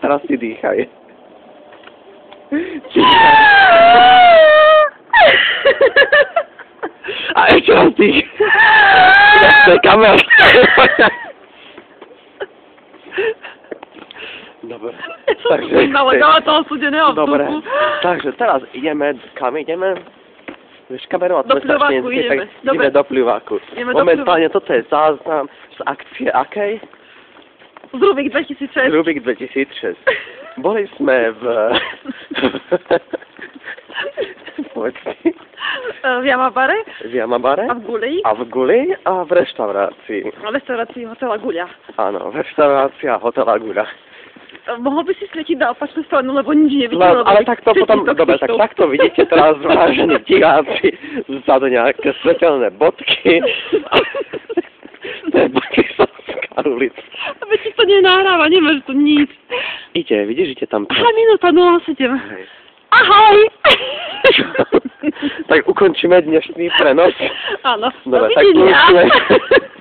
teraz si dýchaj. A ešte raz dýchaj. To je kamera. Dobre. Takže... Nalegala toho studeného vzduchu. Dobre. Takže teraz ideme, kam ideme? Vieš, kamerovať do pľuváku ideme. Ideme do pľuváku. Momentálne toto je záznam z akcie akej? Z Rubik 2006. Rubik 2006. Boli sme v... v Jamabare. V Jamabare. A v Guli. A v Guli a v reštaurácii. A v reštaurácii hotela Guľa. Áno, reštaurácia hotela Guľa. Mohol by si svietiť na opačnú stranu, lebo nič nevidím. Ale takto potom, dobre, tak takto vidíte teraz, vážení diváci, vzadu nejaké svetelné bodky. To je Bakysovská ulica. Veď ti to nenahráva, nemáš tu nič. Ide, vidíš, ide tam... Aha, minúta 07. Hej. Ahoj! Tak ukončíme dnešný prenos. Áno, Dobre, dovidenia. tak